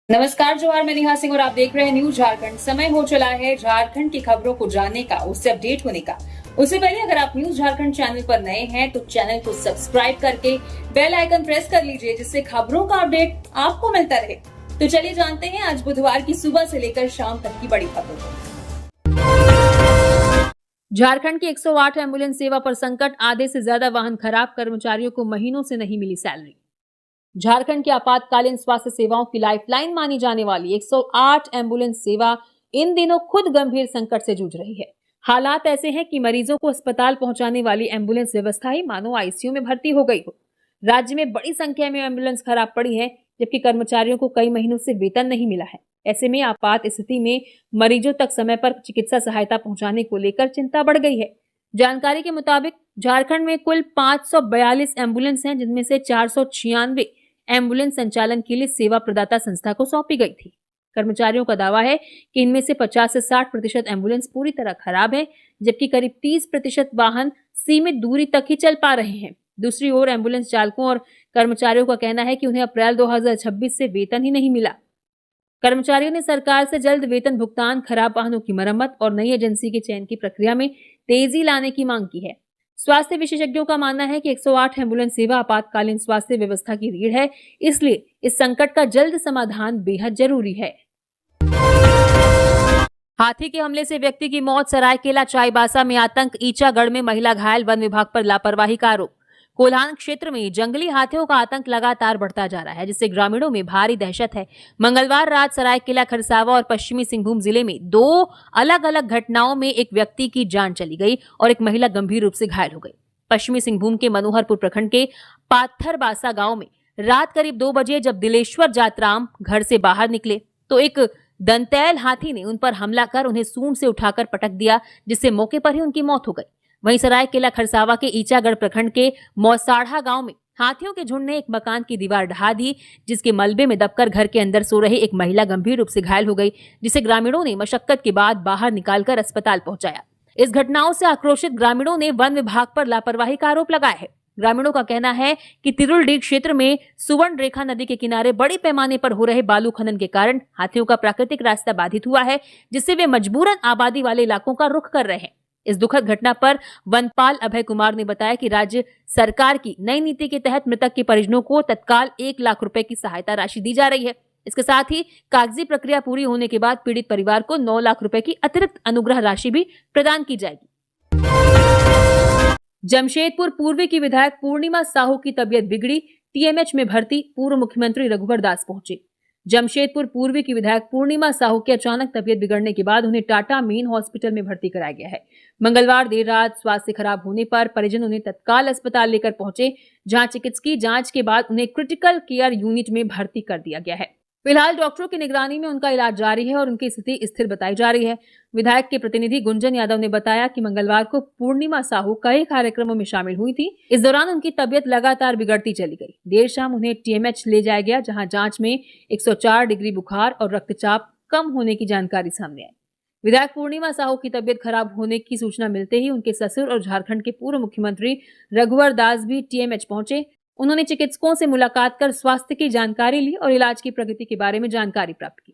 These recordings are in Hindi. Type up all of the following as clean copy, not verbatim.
नमस्कार, जोहार। मैं नेहा सिंह और आप देख रहे हैं न्यूज झारखंड। समय हो चला है झारखंड की खबरों को जानने का, उससे अपडेट होने का। उससे पहले अगर आप न्यूज झारखंड चैनल पर नए हैं तो चैनल को सब्सक्राइब करके बेल आइकन प्रेस कर लीजिए, जिससे खबरों का अपडेट आपको मिलता रहे। तो चलिए जानते हैं आज बुधवार की सुबह से लेकर शाम तक की बड़ी खबरों को। झारखंड की 108 एम्बुलेंस सेवा पर संकट, आधे से ज्यादा वाहन खराब, कर्मचारियों को महीनों से नहीं मिली सैलरी। झारखंड की आपातकालीन स्वास्थ्य सेवाओं की लाइफलाइन मानी जाने वाली 108 एम्बुलेंस सेवा इन दिनों खुद गंभीर संकट से जूझ रही है। हालात ऐसे हैं कि मरीजों को अस्पताल पहुंचाने वाली एम्बुलेंस व्यवस्था ही मानो आईसीयू में भर्ती हो गई हो। राज्य में बड़ी संख्या में एम्बुलेंस खराब पड़ी है, जबकि कर्मचारियों को कई महीनों से वेतन नहीं मिला है। ऐसे में आपात स्थिति में मरीजों तक समय पर चिकित्सा सहायता पहुंचाने को लेकर चिंता बढ़ गई है। जानकारी के मुताबिक झारखंड में कुल 542 एम्बुलेंस हैं, जिनमें से 496 एम्बुलेंस संचालन के लिए सेवा प्रदाता संस्था को सौंपी गई थी। कर्मचारियों का दावा है कि इनमें से 50 से 60% एम्बुलेंस पूरी तरह खराब है, जबकि करीब 30% वाहन सीमित दूरी तक ही चल पा रहे हैं। दूसरी ओर एम्बुलेंस चालकों और कर्मचारियों का कहना है कि उन्हें अप्रैल 2026 से वेतन ही नहीं मिला। कर्मचारियों ने सरकार से जल्द वेतन भुगतान, खराब वाहनों की मरम्मत और नई एजेंसी के चयन की प्रक्रिया में तेजी लाने की मांग की है। स्वास्थ्य विशेषज्ञों का मानना है कि 108 एम्बुलेंस सेवा आपातकालीन स्वास्थ्य व्यवस्था की रीढ़ है, इसलिए इस संकट का जल्द समाधान बेहद जरूरी है। हाथी के हमले से व्यक्ति की मौत, सरायकेला चाईबासा में आतंक, ईचागढ़ में महिला घायल, वन विभाग पर लापरवाही का आरोप। कोल्हान क्षेत्र में जंगली हाथियों का आतंक लगातार बढ़ता जा रहा है, जिससे ग्रामीणों में भारी दहशत है। मंगलवार रात सरायकेला, खरसावा और पश्चिमी सिंहभूम जिले में 2 अलग अलग घटनाओं में एक व्यक्ति की जान चली गई और एक महिला गंभीर रूप से घायल हो गई। पश्चिमी सिंहभूम के मनोहरपुर प्रखंड के पाथरबासा गांव में रात करीब 2 बजे जब दिलेश्वर जातराम घर से बाहर निकले तो एक दंतैल हाथी ने उन पर हमला कर उन्हें सूंड से उठाकर पटक दिया, जिससे मौके पर ही उनकी मौत हो गई। वहीं सरायकेला खरसावा के ईचागढ़ प्रखंड के मौसाढ़ा गांव में हाथियों के झुंड ने एक मकान की दीवार ढहा दी, जिसके मलबे में दबकर घर के अंदर सो रही एक महिला गंभीर रूप से घायल हो गई, जिसे ग्रामीणों ने मशक्कत के बाद बाहर निकालकर अस्पताल पहुंचाया। इस घटनाओं से आक्रोशित ग्रामीणों ने वन विभाग पर लापरवाही का आरोप लगाया है। ग्रामीणों का कहना है कि तिरुलडीह क्षेत्र में सुवर्ण रेखा नदी के किनारे बड़े पैमाने पर हो रहे बालू खनन के कारण हाथियों का प्राकृतिक रास्ता बाधित हुआ है, जिससे वे मजबूरन आबादी वाले इलाकों का रुख कर रहे हैं। इस दुखद घटना पर वनपाल अभय कुमार ने बताया कि राज्य सरकार की नई नीति के तहत मृतक के परिजनों को तत्काल 1 लाख रुपए की सहायता राशि दी जा रही है। इसके साथ ही कागजी प्रक्रिया पूरी होने के बाद पीड़ित परिवार को 9 लाख रुपए की अतिरिक्त अनुग्रह राशि भी प्रदान की जाएगी। जमशेदपुर पूर्वी की विधायक पूर्णिमा साहू की तबीयत बिगड़ी, टीएमएच में भर्ती, पूर्व मुख्यमंत्री रघुवर दास पहुंचे। जमशेदपुर पूर्वी की विधायक पूर्णिमा साहू की अचानक तबीयत बिगड़ने के बाद उन्हें टाटा मेन हॉस्पिटल में भर्ती कराया गया है। मंगलवार देर रात स्वास्थ्य खराब होने पर परिजन उन्हें तत्काल अस्पताल लेकर पहुंचे, जहां चिकित्सकीय जांच के बाद उन्हें क्रिटिकल केयर यूनिट में भर्ती कर दिया गया है। फिलहाल डॉक्टरों की निगरानी में उनका इलाज जारी है और उनकी स्थिति स्थिर बताई जा रही है। विधायक के प्रतिनिधि गुंजन यादव ने बताया कि मंगलवार को पूर्णिमा साहू कई कार्यक्रमों में शामिल हुई थी। इस दौरान उनकी तबीयत लगातार बिगड़ती चली गई। देर शाम उन्हें टीएमएच ले जाया गया, जहां जांच में 104 डिग्री बुखार और रक्तचाप कम होने की जानकारी सामने आई। विधायक पूर्णिमा साहू की तबीयत खराब होने की सूचना मिलते ही उनके ससुर और झारखंड के पूर्व मुख्यमंत्री रघुवर दास भी टीएमएच पहुंचे। उन्होंने चिकित्सकों से मुलाकात कर स्वास्थ्य की जानकारी ली और इलाज की प्रगति के बारे में जानकारी प्राप्त की।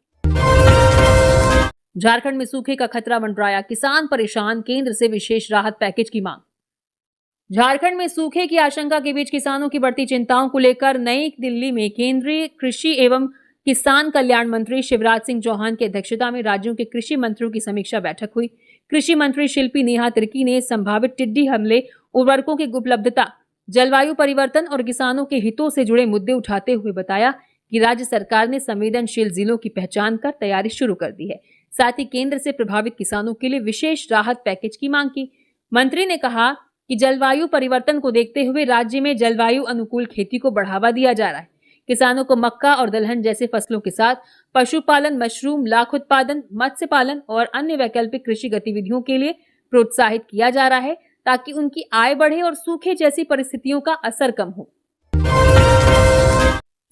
झारखंड में सूखे का खतरा मंडराया, किसान परेशान, केंद्र से विशेष राहत पैकेज की मांग। झारखंड में सूखे की आशंका के बीच किसानों की बढ़ती चिंताओं को लेकर नई दिल्ली में केंद्रीय कृषि एवं किसान कल्याण मंत्री शिवराज सिंह चौहान की अध्यक्षता में राज्यों के कृषि मंत्रियों की समीक्षा बैठक हुई। कृषि मंत्री शिल्पी नेहा तिर्की ने संभावित टिड्डी हमले, उर्वरकों की उपलब्धता, जलवायु परिवर्तन और किसानों के हितों से जुड़े मुद्दे उठाते हुए बताया कि राज्य सरकार ने संवेदनशील जिलों की पहचान कर तैयारी शुरू कर दी है। साथ ही केंद्र से प्रभावित किसानों के लिए विशेष राहत पैकेज की मांग की। मंत्री ने कहा कि जलवायु परिवर्तन को देखते हुए राज्य में जलवायु अनुकूल खेती को बढ़ावा दिया जा रहा है। किसानों को मक्का और दलहन जैसे फसलों के साथ पशुपालन, मशरूम, लाख उत्पादन, मत्स्य पालन और अन्य वैकल्पिक कृषि गतिविधियों के लिए प्रोत्साहित किया जा रहा है, ताकि उनकी आय बढ़े और सूखे जैसी परिस्थितियों का असर कम हो।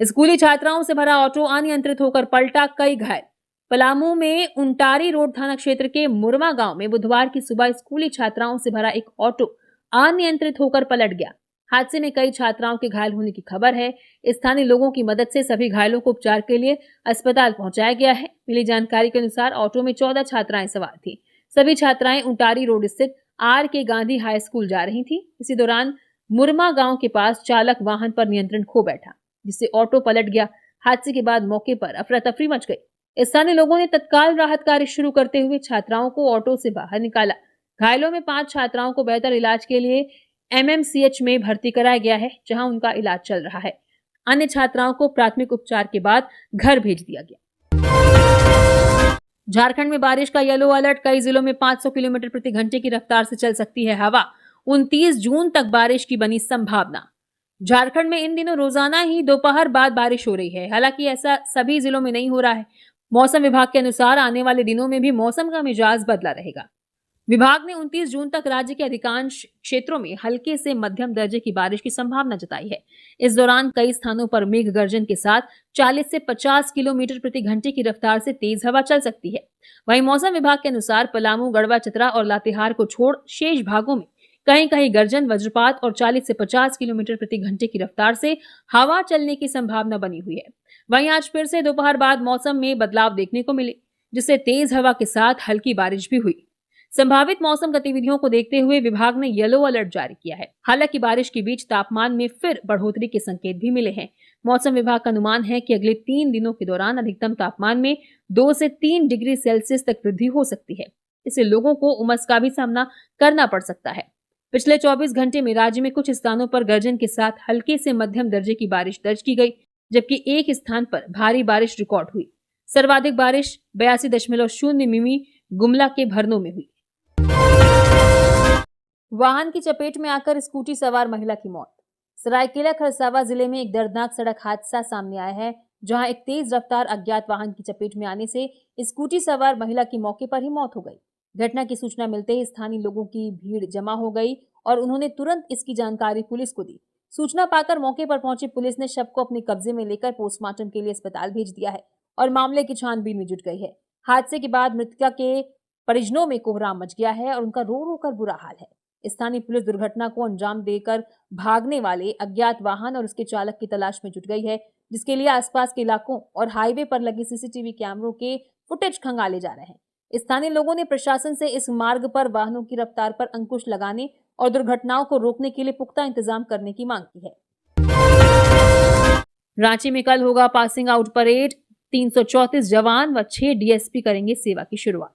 स्कूली छात्राओं से भरा ऑटो अनियंत्रित होकर पलटा, कई घायल। पलामू में उंटारी रोड थाना क्षेत्र के मुरमा गांव में बुधवार की सुबह स्कूली छात्राओं से भरा एक ऑटो अनियंत्रित होकर पलट गया। हादसे में कई छात्राओं के घायल होने की खबर है। स्थानीय लोगों की मदद से सभी घायलों को उपचार के लिए अस्पताल पहुंचाया गया है। मिली जानकारी के अनुसार ऑटो में 14 छात्राएं सवार थीं। सभी छात्राएं उंटारी रोड स्थित आर के गांधी हाई स्कूल जा रही थीं। इसी दौरान मुरमा गांव के पास चालक वाहन पर नियंत्रण खो बैठा, जिससे ऑटो पलट गया। हादसे के बाद मौके पर अफरा तफरी मच गई। स्थानीय लोगों ने तत्काल राहत कार्य शुरू करते हुए छात्राओं को ऑटो से बाहर निकाला। घायलों में 5 छात्राओं को बेहतर इलाज के लिए एमएमसीएच में भर्ती कराया गया है, जहां उनका इलाज चल रहा है। अन्य छात्राओं को प्राथमिक उपचार के बाद घर भेज दिया गया। झारखंड में बारिश का येलो अलर्ट। कई जिलों में 500 किलोमीटर प्रति घंटे की रफ्तार से चल सकती है हवा। 29 जून तक बारिश की बनी संभावना। झारखंड में इन दिनों रोजाना ही दोपहर बाद बारिश हो रही है। हालांकि ऐसा सभी जिलों में नहीं हो रहा है। मौसम विभाग के अनुसार आने वाले दिनों में भी मौसम का मिजाज बदला रहेगा। विभाग ने 29 जून तक राज्य के अधिकांश क्षेत्रों में हल्के से मध्यम दर्जे की बारिश की संभावना जताई है। इस दौरान कई स्थानों पर मेघ गर्जन के साथ 40 से 50 किलोमीटर प्रति घंटे की रफ्तार से तेज हवा चल सकती है। वहीं मौसम विभाग के अनुसार पलामू, गढ़वा, चतरा और लातेहार को छोड़ शेष भागों में कहीं कहीं गर्जन, वज्रपात और 40 से 50 किलोमीटर प्रति घंटे की रफ्तार से हवा चलने की संभावना बनी हुई है। वहीं आज फिर से दोपहर बाद मौसम में बदलाव देखने को मिले, जिससे तेज हवा के साथ हल्की बारिश भी हुई। संभावित मौसम गतिविधियों को देखते हुए विभाग ने येलो अलर्ट जारी किया है। हालांकि बारिश के बीच तापमान में फिर बढ़ोतरी के संकेत भी मिले हैं। मौसम विभाग का अनुमान है कि अगले 3 दिनों के दौरान अधिकतम तापमान में 2 से 3 डिग्री सेल्सियस तक वृद्धि हो सकती है। इससे लोगों को उमस का भी सामना करना पड़ सकता है। पिछले 24 घंटे में राज्य में कुछ स्थानों पर गर्जन के साथ हल्के से मध्यम दर्जे की बारिश दर्ज की गई, जबकि एक स्थान पर भारी बारिश रिकॉर्ड हुई। सर्वाधिक बारिश 82.0 मिमी गुमला के भरनों में हुई। वाहन की चपेट में आकर स्कूटी सवार महिला की मौत। सरायकेला खरसावा जिले में एक दर्दनाक सड़क हादसा सामने आया है, जहां एक तेज रफ्तार अज्ञात वाहन की चपेट में आने से स्कूटी सवार महिला की मौके पर ही मौत हो गई। घटना की सूचना मिलते ही स्थानीय लोगों की भीड़ जमा हो गई और उन्होंने तुरंत इसकी जानकारी पुलिस को दी। सूचना पाकर मौके पर पहुंची पुलिस ने शव को अपने कब्जे में लेकर पोस्टमार्टम के लिए अस्पताल भेज दिया है और मामले की छानबीन में जुट गई है। हादसे के बाद मृतका के परिजनों में कोहराम मच गया है और उनका रो रो कर बुरा हाल है। स्थानीय पुलिस दुर्घटना को अंजाम देकर भागने वाले अज्ञात वाहन और उसके चालक की तलाश में जुट गई है, जिसके लिए आसपास के इलाकों और हाईवे पर लगे सीसीटीवी कैमरों के फुटेज खंगाले जा रहे हैं। स्थानीय लोगों ने प्रशासन से इस मार्ग पर वाहनों की रफ्तार पर अंकुश लगाने और दुर्घटनाओं को रोकने के लिए पुख्ता इंतजाम करने की मांग की है। रांची में कल होगा पासिंग आउट परेड। 334 जवान व 6 डीएसपी करेंगे सेवा की शुरुआत।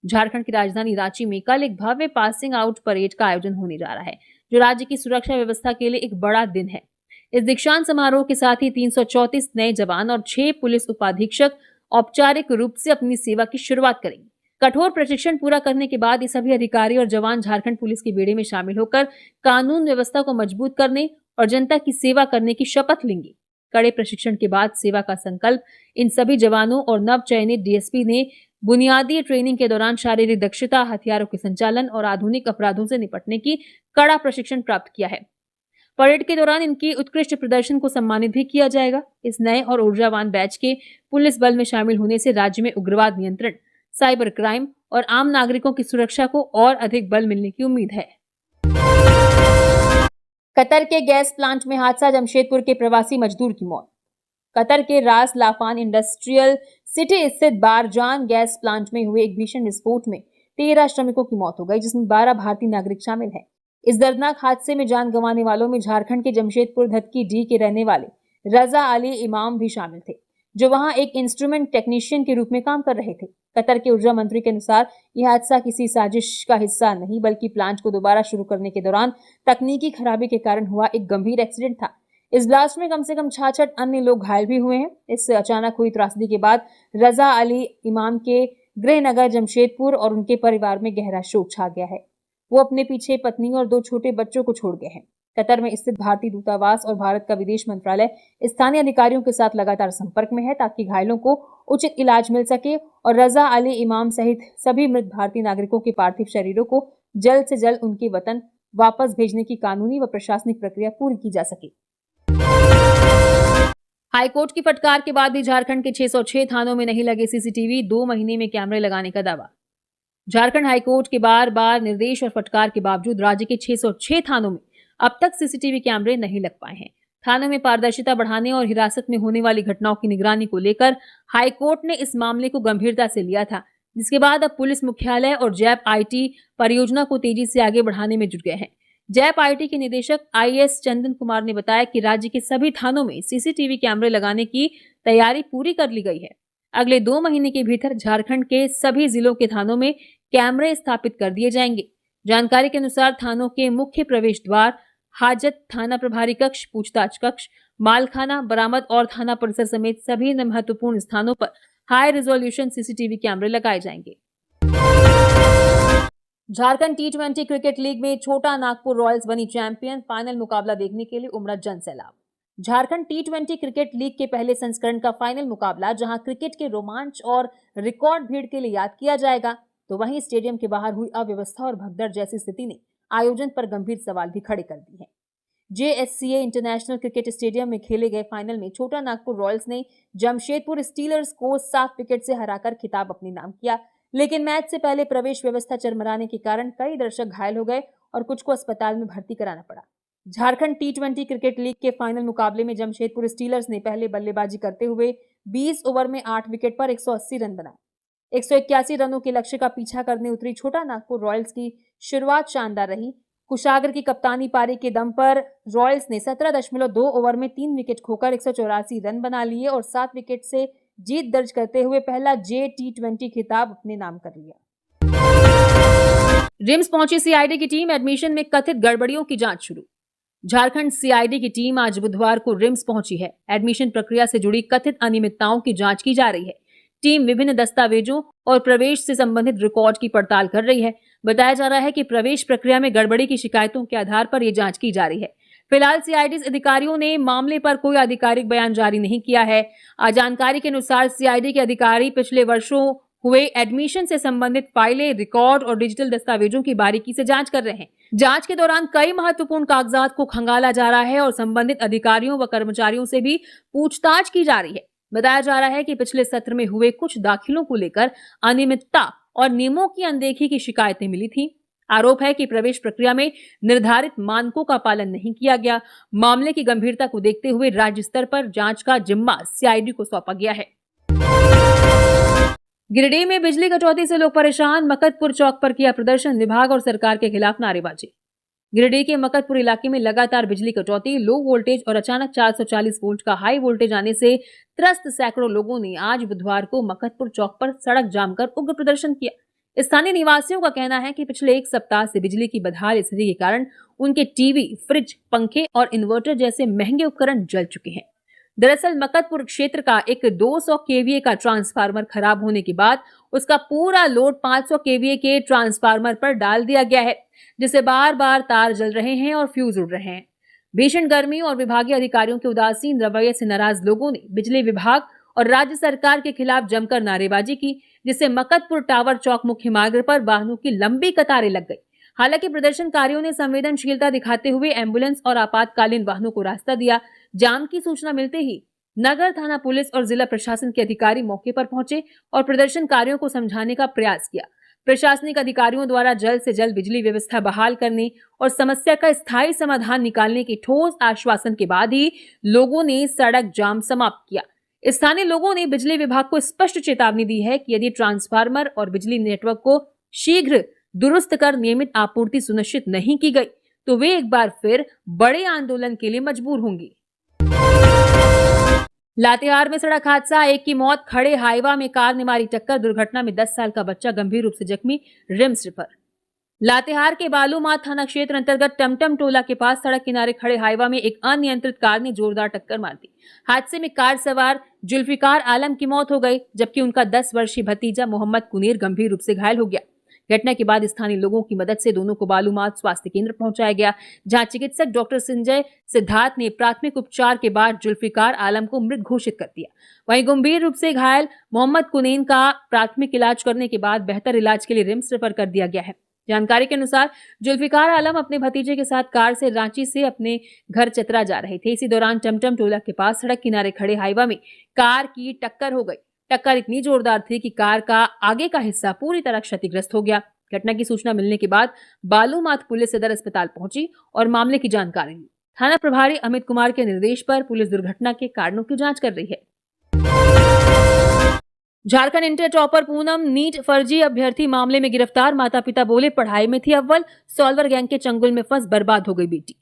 झारखंड की राजधानी रांची में कल एक भव्य पासिंग आउट परेड का आयोजन होने जा रहा है, जो राज्य की सुरक्षा व्यवस्था के लिए एक बड़ा दिन है। इस दीक्षांत समारोह के साथ ही 334 नए जवान और 6 पुलिस उपाधीक्षक औपचारिक रूप से अपनी सेवा की शुरुआत करेंगे। कठोर प्रशिक्षण पूरा करने के बाद ये सभी अधिकारी और जवान झारखंड पुलिस के बेड़े में शामिल होकर कानून व्यवस्था को मजबूत करने और जनता की सेवा करने की शपथ लेंगे। कड़े प्रशिक्षण के बाद सेवा का संकल्प इन सभी जवानों और नवचयनित डीएसपी ने बुनियादी ट्रेनिंग के दौरान शारीरिक दक्षता, हथियारों के संचालन और आधुनिक अपराधों से निपटने की कड़ा प्रशिक्षण प्राप्त किया है। परेड के दौरान इनकी उत्कृष्ट प्रदर्शन को सम्मानित भी किया जाएगा। इस नए और ऊर्जावान बैच के पुलिस बल में शामिल होने से राज्य में उग्रवाद नियंत्रण, साइबर क्राइम और आम नागरिकों की सुरक्षा को और अधिक बल मिलने की उम्मीद है। कतर के गैस प्लांट में हादसा, जमशेदपुर के प्रवासी मजदूर की मौत। कतर के रास लाफान इंडस्ट्रियल सिटी स्थित बारजान गैस प्लांट में हुए एक भीषण विस्फोट में 13 श्रमिकों की मौत हो गई, जिसमें 12 भारतीय नागरिक शामिल हैं। इस दर्दनाक हादसे में जान गंवाने वालों में झारखंड के जमशेदपुर धतकी डी के रहने वाले रजा अली इमाम भी शामिल थे, जो वहां एक इंस्ट्रूमेंट टेक्नीशियन के रूप में काम कर रहे थे। कतर के ऊर्जा मंत्री के अनुसार यह हादसा किसी साजिश का हिस्सा नहीं, बल्कि प्लांट को दोबारा शुरू करने के दौरान तकनीकी खराबी के कारण हुआ एक गंभीर एक्सीडेंट था। इस ब्लास्ट में कम से कम 66 अन्य लोग घायल भी हुए हैं। इस अचानक हुई त्रासदी के बाद रजा अली इमाम के गृहनगर जमशेदपुर और उनके परिवार में गहरा शोक छा गया है। वो अपने पीछे पत्नी और 2 छोटे बच्चों को छोड़ गए हैं। कतर में स्थित भारतीय दूतावास और भारत का विदेश मंत्रालय स्थानीय अधिकारियों के साथ लगातार संपर्क में है, ताकि घायलों को उचित इलाज मिल सके और रजा अली इमाम सहित सभी मृत भारतीय नागरिकों के पार्थिव शरीरों को जल्द से जल्द उनके वतन वापस भेजने की कानूनी व प्रशासनिक प्रक्रिया पूरी की जा सके। हाईकोर्ट की फटकार के बाद भी झारखंड के 606 थानों में नहीं लगे सीसीटीवी, 2 महीने में कैमरे लगाने का दावा। झारखंड हाईकोर्ट के बार बार निर्देश और फटकार के बावजूद राज्य के 606 थानों में अब तक सीसीटीवी कैमरे नहीं लग पाए हैं। थानों में पारदर्शिता बढ़ाने और हिरासत में होने वाली घटनाओं की निगरानी को लेकर हाईकोर्ट ने इस मामले को गंभीरता से लिया था, जिसके बाद अब पुलिस मुख्यालय और जैप आईटी परियोजना को तेजी से आगे बढ़ाने में जुट गए हैं। जैप आईटी के निदेशक आईएएस चंदन कुमार ने बताया कि राज्य के सभी थानों में सीसीटीवी कैमरे लगाने की तैयारी पूरी कर ली गई है। अगले 2 महीने के भीतर झारखंड के सभी जिलों के थानों में कैमरे स्थापित कर दिए जाएंगे। जानकारी के अनुसार थानों के मुख्य प्रवेश द्वार, हाजत, थाना प्रभारी कक्ष, पूछताछ कक्ष, मालखाना, बरामद और थाना परिसर समेत सभी महत्वपूर्ण स्थानों पर हाई रिजोल्यूशन सीसीटीवी कैमरे लगाए जाएंगे। झारखंड टी20 क्रिकेट लीग में छोटा नागपुर रॉयल्स बनी चैंपियन। फाइनल मुकाबला देखने के लिए उमड़ा जनसैलाब। झारखंड टी20 क्रिकेट लीग के पहले संस्करण का फाइनल मुकाबला जहां क्रिकेट के रोमांच और रिकॉर्ड भीड़ के लिए याद किया जाएगा, तो वहीं स्टेडियम के बाहर हुई अव्यवस्था और भगदड़ जैसी स्थिति ने आयोजन पर गंभीर सवाल भी खड़े कर दिए हैं। JSCA इंटरनेशनल क्रिकेट स्टेडियम में खेले गए फाइनल में छोटा नागपुर रॉयल्स ने जमशेदपुर स्टीलर्स को 7 विकेट से हराकर खिताब अपने नाम किया, लेकिन मैच से पहले प्रवेश व्यवस्था चरमराने के कारण कई दर्शक घायल हो गए और कुछ को अस्पताल में भर्ती कराना पड़ा। झारखंड टी20 क्रिकेट लीग के फाइनल मुकाबले में जमशेदपुर स्टीलर्स ने पहले बल्लेबाजी करते हुए 20 ओवर में 8 विकेट पर 180 रन बनाए। 181 रनों के लक्ष्य का पीछा करने उतरी छोटा नागपुर रॉयल्स की शुरुआत शानदार रही। कुशागर की कप्तानी पारी के दम पर रॉयल्स ने 17.2 ओवर में 3 विकेट खोकर 184 रन बना लिए और 7 विकेट से जीत दर्ज करते हुए पहला J20 खिताब अपने नाम कर लिया। रिम्स पहुंची सीआईडी की टीम, एडमिशन में कथित गड़बड़ियों की जांच शुरू। झारखंड सीआईडी की टीम आज बुधवार को रिम्स पहुंची है। एडमिशन प्रक्रिया से जुड़ी कथित अनियमितताओं की जांच की जा रही है। टीम विभिन्न दस्तावेजों और प्रवेश से संबंधित रिकॉर्ड की पड़ताल कर रही है। बताया जा रहा है कि प्रवेश प्रक्रिया में गड़बड़ी की शिकायतों के आधार पर यह जांच की जा रही है। फिलहाल सीआईडी अधिकारियों ने मामले पर कोई आधिकारिक बयान जारी नहीं किया है। जानकारी के अनुसार सीआईडी के अधिकारी पिछले वर्षों हुए एडमिशन से संबंधित फाइलें, रिकॉर्ड और डिजिटल दस्तावेजों की बारीकी से जांच कर रहे हैं। जांच के दौरान कई महत्वपूर्ण कागजात को खंगाला जा रहा है और संबंधित अधिकारियों व कर्मचारियों से भी पूछताछ की जा रही है। बताया जा रहा है कि पिछले सत्र में हुए कुछ दाखिलों को लेकर अनियमितता और नियमों की अनदेखी की शिकायतें मिली थी। आरोप है कि प्रवेश प्रक्रिया में निर्धारित मानकों का पालन नहीं किया गया। मामले की गंभीरता को देखते हुए राज्य स्तर पर जांच का जिम्मा सीआईडी को सौंपा गया है। गिरिडीह में बिजली कटौती से लोग परेशान। मकतपुर चौक पर किया प्रदर्शन, विभाग और सरकार के खिलाफ नारेबाजी। गिरिडीह के मकतपुर इलाके में लगातार बिजली कटौती, लो वोल्टेज और अचानक 440 वोल्ट का हाई वोल्टेज आने से त्रस्त सैकड़ों लोगों ने आज बुधवार को मकतपुर चौक पर सड़क जाम कर उग्र प्रदर्शन किया। स्थानीय निवासियों का कहना है कि पिछले 1 सप्ताह से बिजली की बदहाल स्थिति के कारण उनके टीवी, फ्रिज, पंखे और इन्वर्टर जैसे महंगे उपकरण जल चुके हैं। दरअसल मकतपुर क्षेत्र का एक 200 केवीए का ट्रांसफार्मर खराब होने के बाद उसका पूरा लोड 500 केवीए के ट्रांसफार्मर पर डाल दिया गया है, जिससे बार बार तार जल रहे हैं और फ्यूज उड़ रहे हैं। भीषण गर्मी और विभागीय अधिकारियों के उदासीन रवैये से नाराज लोगों ने बिजली विभाग और राज्य सरकार के खिलाफ जमकर नारेबाजी की, जिससे मकतपुर टावर चौक मुख्य मार्ग पर वाहनों की लंबी कतारें लग गई। हालांकि प्रदर्शनकारियों ने संवेदनशीलता दिखाते हुए एम्बुलेंस और आपातकालीन वाहनों को रास्ता दिया। जाम की सूचना मिलते ही नगर थाना पुलिस और जिला प्रशासन के अधिकारी मौके पर पहुंचे और प्रदर्शनकारियों को समझाने का प्रयास किया। प्रशासनिक अधिकारियों द्वारा जल्द से जल्द बिजली व्यवस्था बहाल करने और समस्या का स्थायी समाधान निकालने के ठोस आश्वासन के बाद ही लोगों ने सड़क जाम समाप्त किया। स्थानीय लोगों ने बिजली विभाग को स्पष्ट चेतावनी दी है कि यदि ट्रांसफार्मर और बिजली नेटवर्क को शीघ्र दुरुस्त कर नियमित आपूर्ति सुनिश्चित नहीं की गई तो वे एक बार फिर बड़े आंदोलन के लिए मजबूर होंगी। लातेहार में सड़क हादसा, एक की मौत, खड़े हाईवा में कार ने मारी टक्कर। दुर्घटना में 10 साल का बच्चा गंभीर रूप से जख्मी, रिम्स रेफर। लातेहार के बालूमाथ थाना क्षेत्र अंतर्गत टमटम टोला के पास सड़क किनारे खड़े हाईवा में एक अनियंत्रित कार ने जोरदार टक्कर मार दी। हादसे में कार सवार जुल्फिकार आलम की मौत हो गई, जबकि उनका 10 वर्षीय भतीजा मोहम्मद कुनेर गंभीर रूप से घायल हो गया। घटना के बाद स्थानीय लोगों की मदद से दोनों को बालूमाथ स्वास्थ्य केंद्र पहुंचाया गया, जहां चिकित्सक डॉक्टर संजय सिद्धार्थ ने प्राथमिक उपचार के बाद जुल्फिकार आलम को मृत घोषित कर दिया। वहीं गंभीर रूप से घायल मोहम्मद कुनेन का प्राथमिक इलाज करने के बाद बेहतर इलाज के लिए रिम्स रेफर कर दिया गया है। जानकारी के अनुसार जुल्फिकार आलम अपने भतीजे के साथ कार से रांची से अपने घर चतरा जा रहे थे। इसी दौरान टमटम टोला के पास सड़क किनारे खड़े हाईवा में कार की टक्कर हो गई। टक्कर इतनी जोरदार थी कि कार का आगे का हिस्सा पूरी तरह क्षतिग्रस्त हो गया। घटना की सूचना मिलने के बाद बालूमाथ पुलिस सदर अस्पताल पहुंची और मामले की जानकारी ली। थाना प्रभारी अमित कुमार के निर्देश पर पुलिस दुर्घटना के कारणों की जांच कर रही है। Jharkhand inter topper Poonam NEET फर्जी अभ्यर्थी मामले में गिरफ्तार। माता पिता बोले पढ़ाई में थी अव्वल, सॉल्वर गैंग के चंगुल में फंस बर्बाद हो गई बेटी।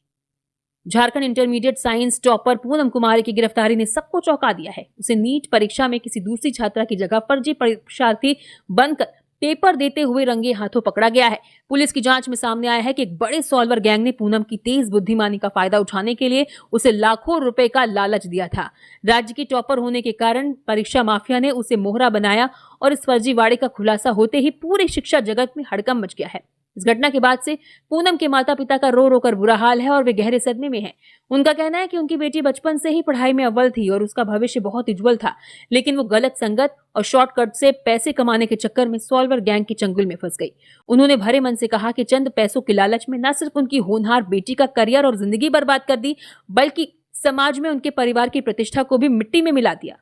Jharkhand intermediate science topper Poonam Kumari की गिरफ्तारी ने सबको चौंका दिया है। उसे नीट परीक्षा में किसी दूसरी छात्रा की जगह फर्जी परीक्षार्थी बनकर पेपर देते हुए रंगे हाथों पकड़ा गया है। पुलिस की जांच में सामने आया है कि एक बड़े सॉल्वर गैंग ने पूनम की तेज बुद्धिमानी का फायदा उठाने के लिए उसे लाखों रुपए का लालच दिया था। राज्य की टॉपर होने के कारण परीक्षा माफिया ने उसे मोहरा बनाया और इस फर्जीवाड़े का खुलासा होते ही पूरे शिक्षा जगत में हड़कंप मच गया है। इस घटना के बाद से पूनम के माता पिता का रो रो कर बुरा हाल है और वे गहरे सदमे में हैं। उनका कहना है कि उनकी बेटी बचपन से ही पढ़ाई में अव्वल थी और उसका भविष्य बहुत उज्जवल था, लेकिन वो गलत संगत और शॉर्टकट से पैसे कमाने के चक्कर में सॉल्वर गैंग के चंगुल में फंस गई। उन्होंने भरे मन से कहा कि चंद पैसों के लालच में न सिर्फ उनकी होनहार बेटी का करियर और जिंदगी बर्बाद कर दी, बल्कि समाज में उनके परिवार की प्रतिष्ठा को भी मिट्टी में मिला दिया।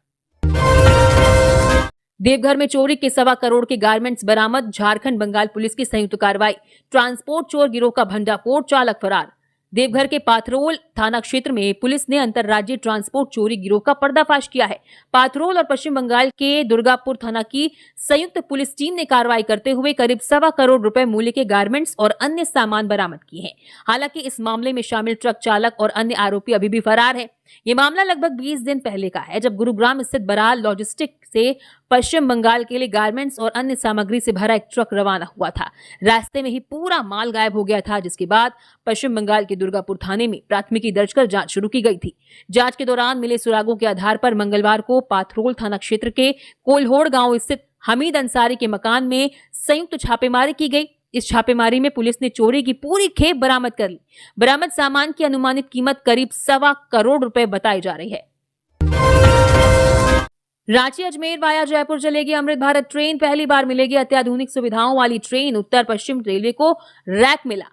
देवघर में चोरी के 1.25 करोड़ के गारमेंट्स बरामद। झारखंड बंगाल पुलिस की संयुक्त कार्रवाई। ट्रांसपोर्ट चोर गिरोह का भंडाफोड़, चालक फरार। देवघर के पाथरोल थाना क्षेत्र में पुलिस ने अंतर्राज्यीय ट्रांसपोर्ट चोरी गिरोह का पर्दाफाश किया है। पाथरोल और पश्चिम बंगाल के दुर्गापुर थाना की संयुक्त पुलिस टीम ने कार्रवाई करते हुए करीब 1.25 करोड़ रुपए मूल्य के गारमेंट्स और अन्य सामान बरामद किए हैं। हालांकि इस मामले में शामिल ट्रक चालक और अन्य आरोपी अभी भी फरार है। ये मामला लगभग 20 दिन पहले का है, जब गुरुग्राम स्थित बराल लॉजिस्टिक से पश्चिम बंगाल के लिए गारमेंट्स और अन्य सामग्री से भरा एक ट्रक रवाना हुआ था। रास्ते में ही पूरा माल गायब हो गया था, जिसके बाद पश्चिम बंगाल के दुर्गापुर थाने में प्राथमिकी दर्ज कर जांच शुरू की गई थी। जांच के दौरान मिले सुरागों के आधार पर मंगलवार को पाथरोल थाना क्षेत्र के कोल्होड़ गांव स्थित हमीद अंसारी के मकान में संयुक्त छापेमारी की गई। इस छापेमारी में पुलिस ने चोरी की पूरी खेप बरामद कर ली। बरामद सामान की अनुमानित कीमत करीब 1.25 करोड़ रुपए बताई जा रही है। रांची अजमेर वाया जयपुर चलेगी अमृत भारत ट्रेन। पहली बार मिलेगी अत्याधुनिक सुविधाओं वाली ट्रेन। उत्तर पश्चिम रेलवे को रैक मिला।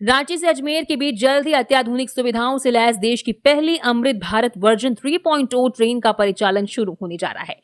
रांची से अजमेर के बीच जल्द ही अत्याधुनिक सुविधाओं से लैस देश की पहली अमृत भारत वर्जन 3.0 ट्रेन का परिचालन शुरू होने जा रहा है।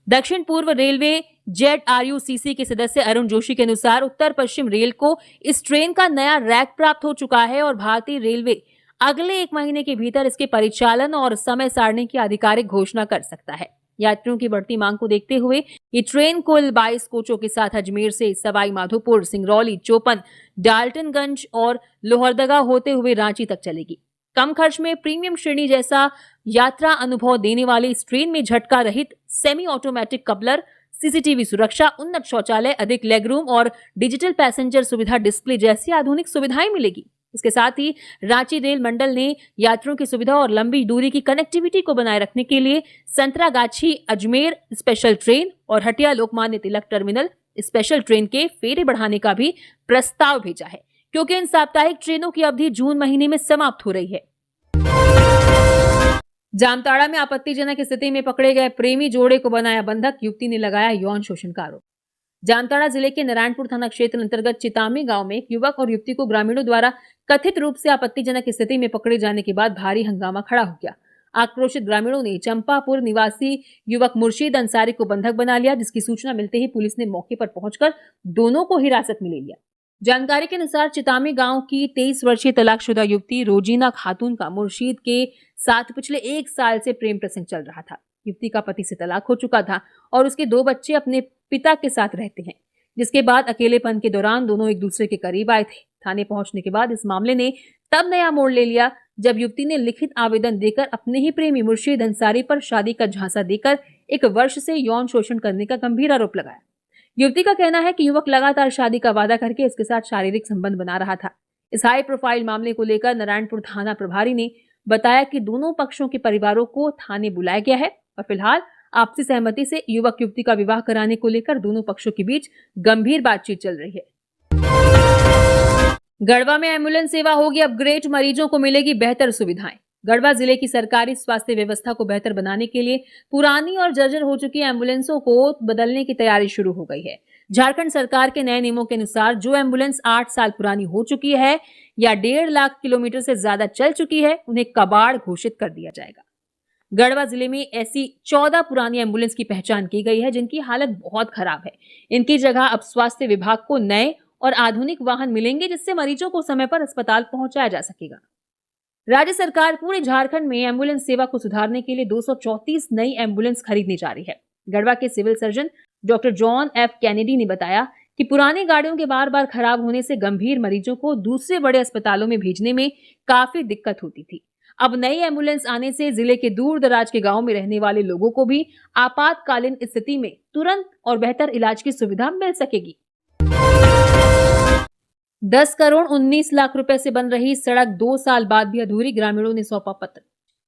दक्षिण पूर्व रेलवे ZRUCC के सदस्य अरुण जोशी के अनुसार उत्तर पश्चिम रेल को इस ट्रेन का नया रैक प्राप्त हो चुका है और भारतीय रेलवे अगले 1 महीने के भीतर इसके परिचालन और समय सारणी की आधिकारिक घोषणा कर सकता है। यात्रियों की बढ़ती मांग को देखते हुए ये ट्रेन कुल 22 कोचों के साथ अजमेर से सवाई माधोपुर, सिंगरौली, चोपन, डाल्टनगंज और लोहरदगा होते हुए रांची तक चलेगी। कम खर्च में प्रीमियम श्रेणी जैसा यात्रा अनुभव देने वाली इस ट्रेन में झटका रहित सेमी ऑटोमेटिक कपलर, CCTV सुरक्षा, उन्नत शौचालय, अधिक लेगरूम और डिजिटल पैसेंजर सुविधा डिस्प्ले जैसी आधुनिक सुविधाएं मिलेगी। इसके साथ ही रांची रेल मंडल ने यात्रियों की सुविधा और लंबी दूरी की कनेक्टिविटी को बनाए रखने के लिए संतरागाछी अजमेर स्पेशल ट्रेन और Hatia Lokmanya Tilak terminal special train के फेरे बढ़ाने का भी प्रस्ताव भेजा है, क्योंकि इन साप्ताहिक ट्रेनों की अवधि जून महीने में समाप्त हो रही है। जामताड़ा में आपत्तिजनक स्थिति में पकड़े गए प्रेमी जोड़े को बनाया बंधक। युवती ने लगाया यौन शोषण का आरोप। जामताड़ा जिले के नारायणपुर थाना क्षेत्र अंतर्गत चितामी गांव में एक युवक और युवती को ग्रामीणों द्वारा कथित रूप से आपत्तिजनक स्थिति में पकड़े जाने के बाद भारी हंगामा खड़ा हो गया। आक्रोशित ग्रामीणों ने चंपापुर निवासी युवक मुर्शीद अंसारी को बंधक बना लिया, जिसकी सूचना मिलते ही पुलिस ने मौके पर पहुंचकर दोनों को हिरासत में ले लिया। जानकारी के अनुसार चितामी गांव की 23 वर्षीय तलाकशुदा युवती रोजीना खातून का मुर्शीद के साथ पिछले 1 साल से प्रेम प्रसंग चल रहा था। युवती का पति से तलाक हो चुका था और उसके 2 बच्चे अपने पिता के साथ रहते हैं, जिसके बाद अकेलेपन के दौरान दोनों एक दूसरे के करीब आए थे। थाने पहुंचने के बाद इस मामले ने तब नया मोड़ ले लिया, जब युवती ने लिखित आवेदन देकर अपने ही प्रेमी मुर्शीद अंसारी पर शादी का झांसा देकर 1 वर्ष से यौन शोषण करने का गंभीर आरोप लगाया। युवती का कहना है कि युवक लगातार शादी का वादा करके उसके साथ शारीरिक संबंध बना रहा था। इस हाई प्रोफाइल मामले को लेकर नारायणपुर थाना प्रभारी ने बताया कि दोनों पक्षों के परिवारों को थाने बुलाया गया है और फिलहाल आपसी सहमति से युवक युवती का विवाह कराने को लेकर दोनों पक्षों के बीच गंभीर बातचीत चल रही है। गढ़वा में एम्बुलेंस सेवा होगी अपग्रेड, मरीजों को मिलेगी बेहतर सुविधाएं। गढ़वा जिले की सरकारी स्वास्थ्य व्यवस्था को बेहतर बनाने के लिए पुरानी और जर्जर हो चुकी एम्बुलेंसों को बदलने की तैयारी शुरू हो गई है। झारखंड सरकार के नए नियमों के अनुसार जो एम्बुलेंस 8 साल पुरानी हो चुकी है या 1.5 लाख किलोमीटर से ज्यादा चल चुकी है, उन्हें कबाड़ घोषित कर दिया जाएगा। गढ़वा जिले में ऐसी 14 पुरानी एम्बुलेंस की पहचान की गई है जिनकी हालत बहुत खराब है। इनकी जगह अब स्वास्थ्य विभाग को नए और आधुनिक वाहन मिलेंगे, जिससे मरीजों को समय पर अस्पताल पहुंचाया जा सकेगा। राज्य सरकार पूरे झारखंड में एम्बुलेंस सेवा को सुधारने के लिए 234 नई एम्बुलेंस खरीदने जा रही है। गढ़वा के civil surgeon doctor John F Kennedy ने बताया कि पुरानी गाड़ियों के बार बार खराब होने से गंभीर मरीजों को दूसरे बड़े अस्पतालों में भेजने में काफी दिक्कत होती थी। अब नई एम्बुलेंस आने से जिले के दूर दराज के गांव में रहने वाले लोगों को भी आपातकालीन स्थिति में तुरंत और बेहतर इलाज की सुविधा मिल सकेगी। 10 करोड़ 19 लाख रुपए से बन रही सड़क 2 साल बाद भी अधूरी, ग्रामीणों ने सौंपा पत्र।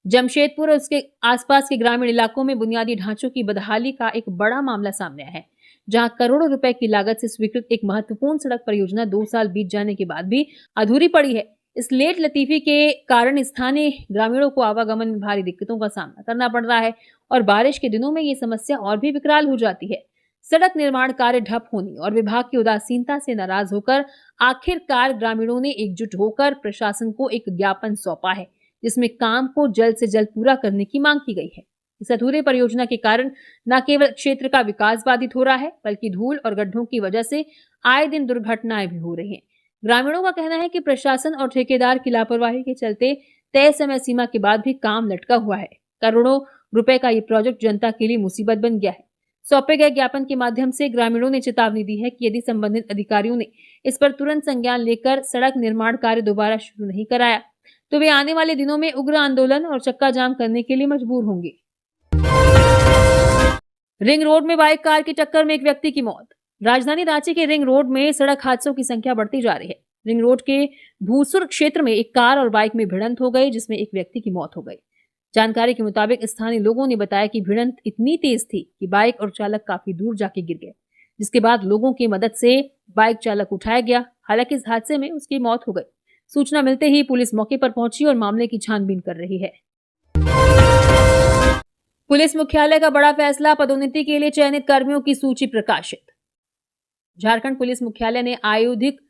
जमशेदपुर और उसके आसपास के ग्रामीण इलाकों में बुनियादी ढांचों की बदहाली का एक बड़ा मामला सामने आया है, जहां करोड़ों रुपए की लागत से स्वीकृत एक महत्वपूर्ण सड़क परियोजना 2 साल बीत जाने के बाद भी अधूरी पड़ी है। इस लेट लतीफी के कारण स्थानीय ग्रामीणों को आवागमन में भारी दिक्कतों का सामना करना पड़ रहा है और बारिश के दिनों में ये समस्या और भी विकराल हो जाती है। सड़क निर्माण कार्य ठप होने और विभाग की उदासीनता से नाराज होकर आखिरकार ग्रामीणों ने एकजुट होकर प्रशासन को एक ज्ञापन सौंपा है, जिसमें काम को जल्द से जल्द पूरा करने की मांग की गई है। इस अधूरे परियोजना के कारण न केवल क्षेत्र का विकास बाधित हो रहा है, बल्कि धूल और गड्ढों की वजह से आए दिन दुर्घटनाएं भी हो रही हैं। ग्रामीणों का कहना है कि प्रशासन और ठेकेदार की लापरवाही के चलते तय समय सीमा के बाद भी काम लटका हुआ है। करोड़ों रुपए का ये प्रोजेक्ट जनता के लिए मुसीबत बन गया है। सौंपे गए ज्ञापन के माध्यम से ग्रामीणों ने चेतावनी दी है कि यदि संबंधित अधिकारियों ने इस पर तुरंत संज्ञान लेकर सड़क निर्माण कार्य दोबारा शुरू नहीं कराया तो वे आने वाले दिनों में उग्र आंदोलन और चक्का जाम करने के लिए मजबूर होंगे। रिंग रोड में बाइक कार की टक्कर में एक व्यक्ति की मौत। राजधानी रांची के रिंग रोड में सड़क हादसों की संख्या बढ़ती जा रही है। रिंग रोड के भूसुर क्षेत्र में एक कार और बाइक में भिड़ंत हो गई, जिसमें एक व्यक्ति की मौत हो गई। जानकारी के मुताबिक स्थानीय लोगों ने बताया कि भिड़ंत इतनी तेज थी कि बाइक और चालक काफी दूर जाके गिर गए, जिसके बाद लोगों की मदद से बाइक चालक उठाया गया। हालांकि इस हादसे में उसकी मौत हो गई। सूचना मिलते ही पुलिस मौके पर पहुंची और मामले की छानबीन कर रही है। पुलिस मुख्यालय का बड़ा फैसला, पदोन्नति के लिए चयनित कर्मियों की सूची प्रकाशित। झारखंड पुलिस मुख्यालय ने आयुधिक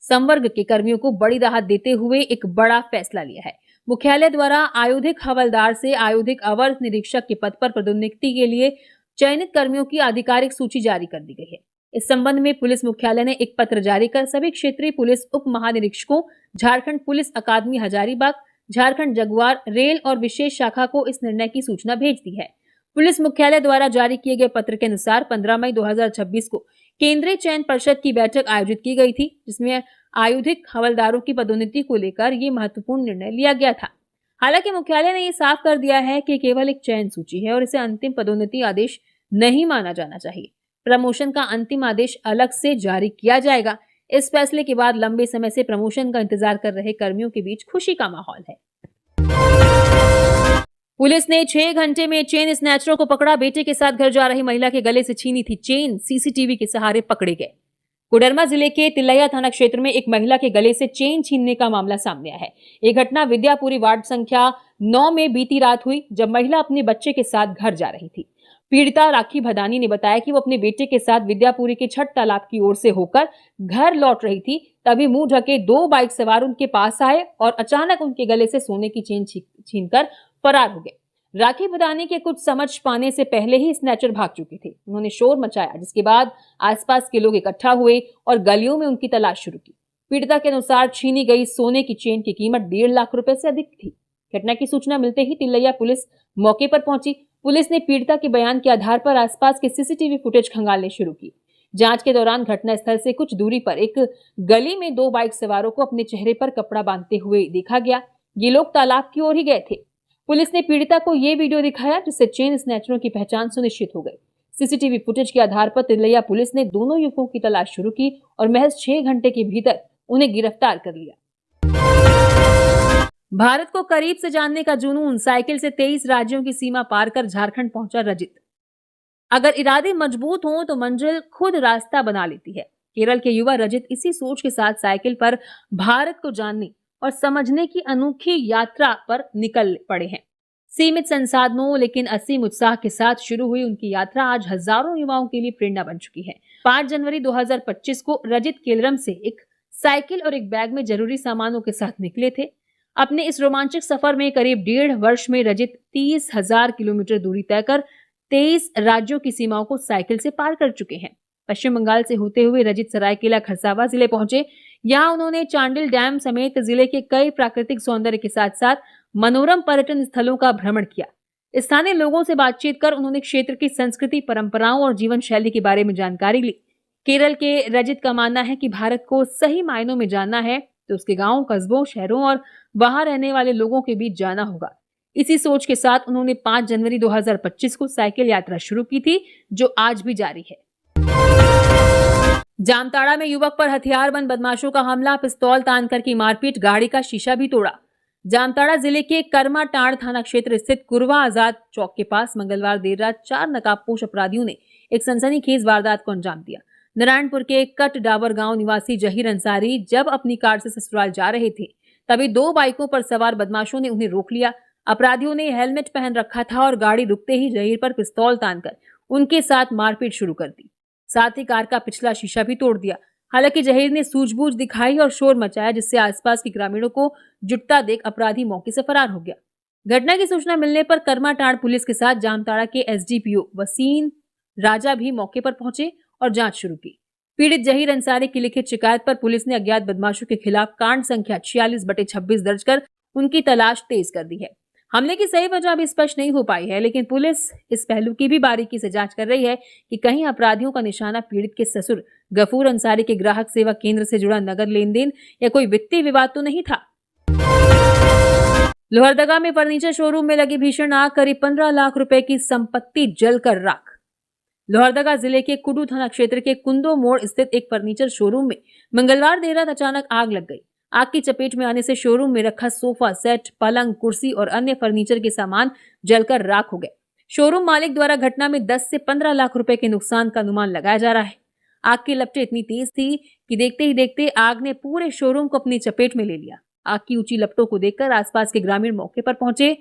संवर्ग के कर्मियों को बड़ी राहत देते हुए एक बड़ा फैसला लिया है। मुख्यालय द्वारा आयुधिक हवलदार से आयुधिक अवर निरीक्षक के पद पर पदोन्नति के लिए चयनित कर्मियों की आधिकारिक सूची जारी कर दी गई है। इस संबंध में पुलिस मुख्यालय ने एक पत्र जारी कर सभी क्षेत्रीय पुलिस उप महानिरीक्षकों, झारखंड पुलिस अकादमी हजारीबाग, झारखंड जगुआर रेल और विशेष शाखा को इस निर्णय की सूचना भेज दी है। पुलिस मुख्यालय द्वारा जारी किए गए पत्र के अनुसार 15 मई 2026 को केंद्रीय चयन परिषद की बैठक आयोजित की गई थी, जिसमें आयुधिक हवलदारों की पदोन्नति को लेकर ये महत्वपूर्ण निर्णय लिया गया था। हालांकि मुख्यालय ने ये साफ कर दिया है कि केवल एक चयन सूची है और इसे अंतिम पदोन्नति आदेश नहीं माना जाना चाहिए। प्रमोशन का अंतिम आदेश अलग से जारी किया जाएगा। इस फैसले के बाद लंबे समय से प्रमोशन का इंतजार कर रहे कर्मियों के बीच खुशी का माहौल है। पुलिस ने 6 घंटे में चेन स्नैचरों को पकड़ा। बेटे के साथ घर जा रही महिला के गले से छीनी थी चेन, सीसीटीवी के सहारे पकड़े गए। कोडरमा जिले के तिलैया थाना क्षेत्र में एक महिला के गले से चेन छीनने का मामला सामने आया है। ये घटना विद्यापुरी वार्ड संख्या 9 में बीती रात हुई, जब महिला अपने बच्चे के साथ घर जा रही थी। पीड़िता राखी भदानी ने बताया कि वो अपने बेटे के साथ विद्यापुरी के छठ तालाब की ओर से होकर घर लौट रही थी। तभी मुंह ढके 2 बाइक सवार उनके पास आए और अचानक उनके गले से सोने की चेन छीनकर फरार हो गए। राखी भदानी के कुछ समझ पाने से पहले ही स्नैचर भाग चुके थे। उन्होंने शोर मचाया, जिसके बाद आसपास के लोग इकट्ठा हुए और गलियों में उनकी तलाश शुरू की। पीड़िता के अनुसार छीनी गई सोने की चेन की कीमत 1.5 लाख रुपए से अधिक थी। घटना की सूचना मिलते ही तिलैया पुलिस मौके पर पहुंची। पुलिस ने पीड़िता के बयान के आधार पर आसपास के सीसीटीवी फुटेज खंगालने शुरू की। जांच के दौरान घटनास्थल से कुछ दूरी पर एक गली में 2 बाइक सवारों को अपने चेहरे पर कपड़ा बांधते हुए देखा गया। ये लोग तालाब की ओर ही गए थे। पुलिस ने पीड़िता को ये वीडियो दिखाया, जिससे चेन स्नैचरों की पहचान सुनिश्चित हो गई। सीसीटीवी फुटेज के आधार पर तिलैया पुलिस ने दोनों युवकों की तलाश शुरू की और महज 6 घंटे के भीतर उन्हें गिरफ्तार कर लिया। भारत को करीब से जानने का जुनून, साइकिल से 23 राज्यों की सीमा पार कर झारखंड पहुंचा रजित। अगर इरादे मजबूत हों तो मंजिल खुद रास्ता बना लेती है। केरल के युवा रजित इसी सोच के साथ साइकिल पर भारत को जानने और समझने की अनोखी यात्रा पर निकल पड़े हैं। सीमित संसाधनों लेकिन असीम उत्साह के साथ शुरू हुई उनकी यात्रा आज हजारों युवाओं के लिए प्रेरणा बन चुकी है। 5 जनवरी 2025 को रजित केलरम से एक साइकिल और एक बैग में जरूरी सामानों के साथ निकले थे। अपने इस रोमांचक सफर में करीब 1.5 वर्ष में रजित 30,000 किलोमीटर दूरी तय कर 23 राज्यों की सीमाओं को साइकिल से पार कर चुके हैं। पश्चिम बंगाल से होते हुए रजित सरायकेला खरसावा जिले पहुंचे। यहाँ उन्होंने चांडिल डैम समेत जिले के कई प्राकृतिक सौंदर्य के साथ साथ मनोरम पर्यटन स्थलों का भ्रमण किया। स्थानीय लोगों से बातचीत कर उन्होंने क्षेत्र की संस्कृति, परंपराओं और जीवन शैली के बारे में जानकारी ली। केरल के रजित का मानना है कि भारत को सही मायनों में जानना है तो उसके गांवों, कस्बों, शहरों और वहां रहने वाले लोगों के बीच जाना होगा। इसी सोच के साथ उन्होंने 5 जनवरी 2025 को साइकिल यात्रा शुरू की थी, जो आज भी जारी है। जामताड़ा में युवक पर हथियारबंद बदमाशों का हमला, पिस्तौल तानकर की मारपीट, गाड़ी का शीशा भी तोड़ा। जामताड़ा जिले के करमाटांड़ थाना क्षेत्र स्थित कुरवा आजाद चौक के पास मंगलवार देर रात 4 नकाबपोश अपराधियों ने एक सनसनीखेज वारदात को अंजाम दिया। नारायणपुर के कट डाबर गांव निवासी जहीर अंसारी जब अपनी कार से ससुराल जा रहे थे, तभी 2 बाइकों पर सवार बदमाशों ने उन्हें रोक लिया। अपराधियों ने हेलमेट पहन रखा था और गाड़ी रुकते ही जहीर पर पिस्तौल तानकर उनके साथ मारपीट शुरू कर दी। साथ ही कार का पिछला शीशा भी तोड़ दिया। हालांकि जहीर ने सूझबूझ दिखाई और शोर मचाया, जिससे आसपास के ग्रामीणों को जुटता देख अपराधी मौके से फरार हो गया। घटना की सूचना मिलने पर करमाटांड़ पुलिस के साथ जामताड़ा के एसडीपीओ वसीम राजा भी मौके पर पहुंचे और जांच शुरू की। पीड़ित जहीर अंसारी की लिखित शिकायत पर पुलिस ने अज्ञात बदमाशों के खिलाफ कांड संख्या 46/26 दर्ज कर उनकी तलाश तेज कर दी है। हमले की सही वजह अभी स्पष्ट नहीं हो पाई है, लेकिन पुलिस इस पहलू की भी बारीकी से जांच कर रही है कि कहीं अपराधियों का निशाना पीड़ित के ससुर गफूर अंसारी के ग्राहक सेवा केंद्र से जुड़ा नगद लेन देन या कोई वित्तीय विवाद तो नहीं था। लोहरदगा में फर्नीचर शोरूम में लगी भीषण आग, करीब 15 लाख रुपए की संपत्ति जलकर राख। लोहरदगा जिले के कुडू थाना क्षेत्र के कुंदो मोड़ स्थित एक फर्नीचर शोरूम में मंगलवार देर रात अचानक आग लग गई। आग की चपेट में आने से शोरूम में रखा सोफा सेट, पलंग, कुर्सी और अन्य फर्नीचर के सामान जलकर राख हो गए। शोरूम मालिक द्वारा घटना में 10 से 15 लाख रुपए के नुकसान का अनुमान लगाया जा रहा है। आग की लपटें इतनी तेज थी कि देखते ही देखते आग ने पूरे शोरूम को अपनी चपेट में ले लिया। आग की ऊंची लपटों को देखकर आसपास के ग्रामीण मौके पर पहुंचे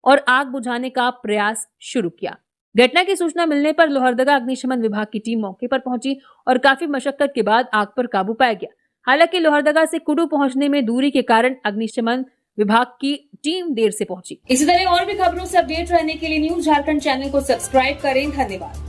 और आग बुझाने का प्रयास शुरू किया। घटना की सूचना मिलने पर लोहरदगा अग्निशमन विभाग की टीम मौके पर पहुंची और काफी मशक्कत के बाद आग पर काबू पाया गया। हालांकि लोहरदगा से कुडू पहुंचने में दूरी के कारण अग्निशमन विभाग की टीम देर से पहुंची। इसी तरह और भी खबरों से अपडेट रहने के लिए न्यूज झारखंड चैनल को सब्सक्राइब करें। धन्यवाद।